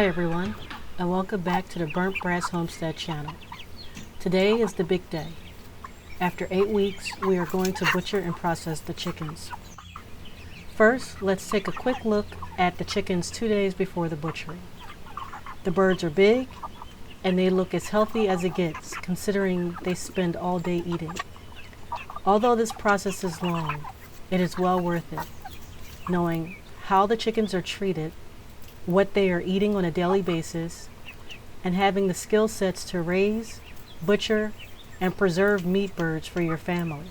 Hi everyone, and welcome back to the Burnt Brass Homestead channel. Today is the big day. After 8 weeks, we are going to butcher and process the chickens. First, let's take a quick look at the chickens 2 days before the butchery. The birds are big, and they look as healthy as it gets, considering they spend all day eating. Although this process is long, it is well worth it, knowing how the chickens are treated, what they are eating on a daily basis, and having the skill sets to raise, butcher, and preserve meat birds for your family.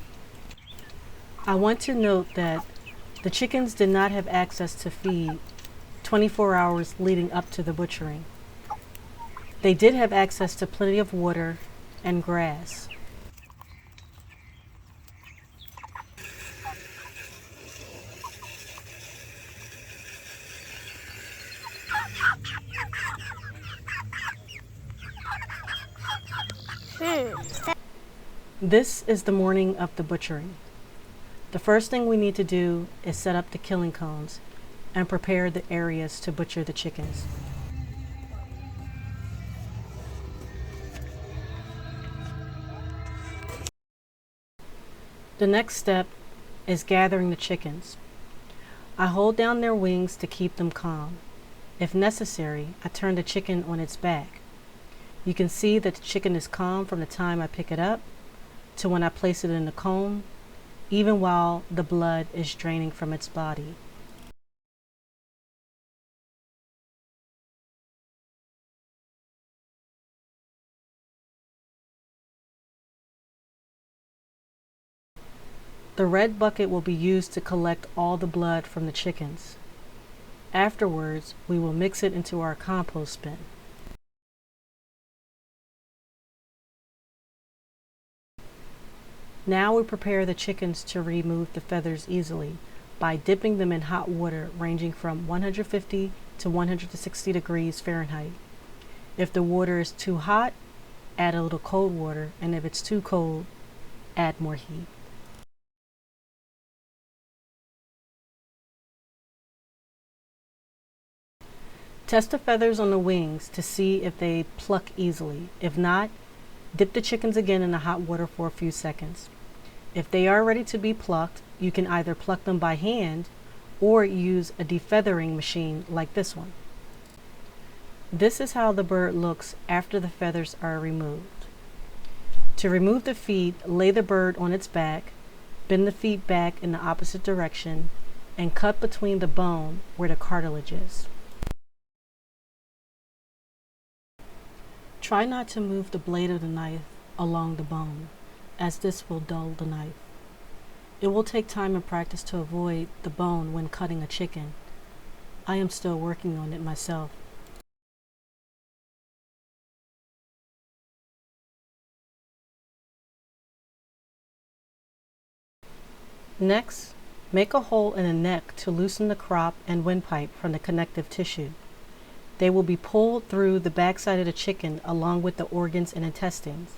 I want to note that the chickens did not have access to feed 24 hours leading up to the butchering. They did have access to plenty of water and grass. This is the morning of the butchering. The first thing we need to do is set up the killing cones and prepare the areas to butcher the chickens. The next step is gathering the chickens. I hold down their wings to keep them calm. If necessary, I turn the chicken on its back. You can see that the chicken is calm from the time I pick it up to when I place it in the cone, even while the blood is draining from its body. The red bucket will be used to collect all the blood from the chickens. Afterwards, we will mix it into our compost bin. Now we prepare the chickens to remove the feathers easily by dipping them in hot water ranging from 150 to 160 degrees Fahrenheit. If the water is too hot, add a little cold water, and if it's too cold, add more heat. Test the feathers on the wings to see if they pluck easily. If not, dip the chickens again in the hot water for a few seconds. If they are ready to be plucked, you can either pluck them by hand or use a defeathering machine like this one. This is how the bird looks after the feathers are removed. To remove the feet, lay the bird on its back, bend the feet back in the opposite direction, and cut between the bone where the cartilage is. Try not to move the blade of the knife along the bone, as this will dull the knife. It will take time and practice to avoid the bone when cutting a chicken. I am still working on it myself. Next, make a hole in the neck to loosen the crop and windpipe from the connective tissue. They will be pulled through the backside of the chicken along with the organs and intestines.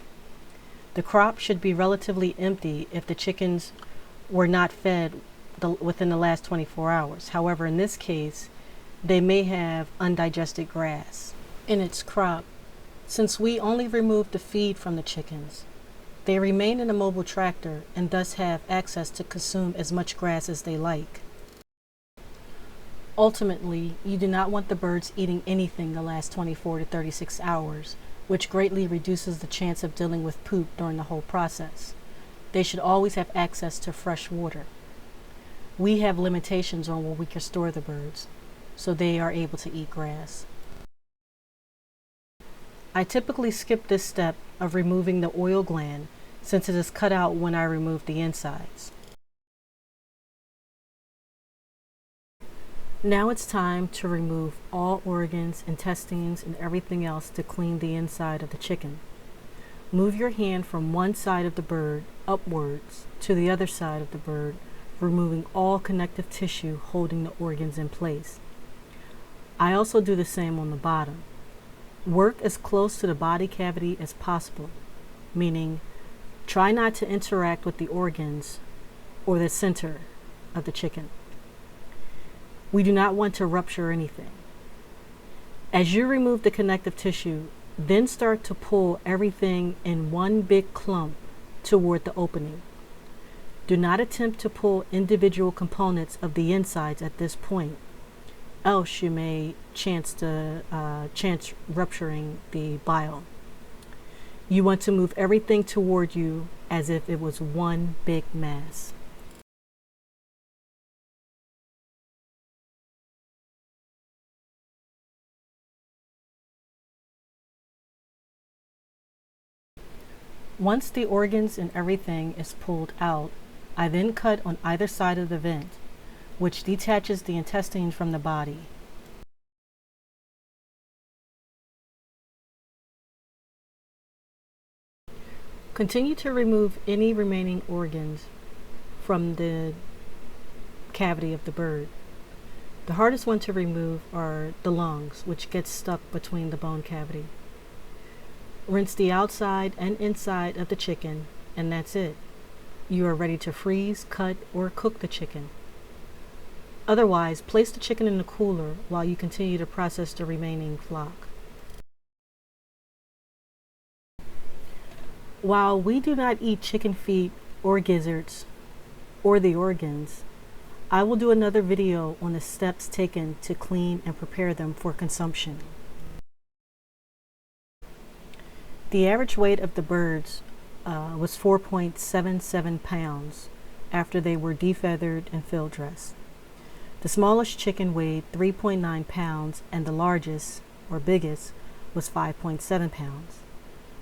The crop should be relatively empty if the chickens were not fed within the last 24 hours. However, in this case, they may have undigested grass in its crop. Since we only removed the feed from the chickens, they remain in a mobile tractor and thus have access to consume as much grass as they like. Ultimately, you do not want the birds eating anything the last 24 to 36 hours, which greatly reduces the chance of dealing with poop during the whole process. They should always have access to fresh water. We have limitations on where we can store the birds, so they are able to eat grass. I typically skip this step of removing the oil gland since it is cut out when I remove the insides. Now it's time to remove all organs, intestines, and everything else to clean the inside of the chicken. Move your hand from one side of the bird upwards to the other side of the bird, removing all connective tissue holding the organs in place. I also do the same on the bottom. Work as close to the body cavity as possible, meaning try not to interact with the organs or the center of the chicken. We do not want to rupture anything. As you remove the connective tissue, then start to pull everything in one big clump toward the opening. Do not attempt to pull individual components of the insides at this point, else you may chance rupturing the bile. You want to move everything toward you as if it was one big mass. Once the organs and everything is pulled out, I then cut on either side of the vent, which detaches the intestine from the body. Continue to remove any remaining organs from the cavity of the bird. The hardest one to remove are the lungs, which get stuck between the bone cavity. Rinse the outside and inside of the chicken, and that's it. You are ready to freeze, cut, or cook the chicken. Otherwise, place the chicken in the cooler while you continue to process the remaining flock. While we do not eat chicken feet or gizzards or the organs, I will do another video on the steps taken to clean and prepare them for consumption. The average weight of the birds was 4.77 pounds after they were defeathered and field dressed. The smallest chicken weighed 3.9 pounds and the largest, or biggest, was 5.7 pounds.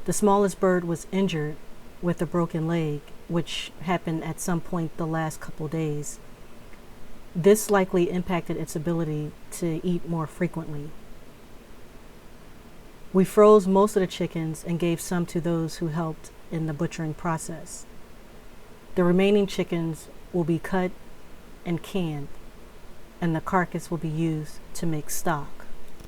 The smallest bird was injured with a broken leg, which happened at some point the last couple days. This likely impacted its ability to eat more frequently. We froze most of the chickens and gave some to those who helped in the butchering process. The remaining chickens will be cut and canned, and the carcass will be used to make stock.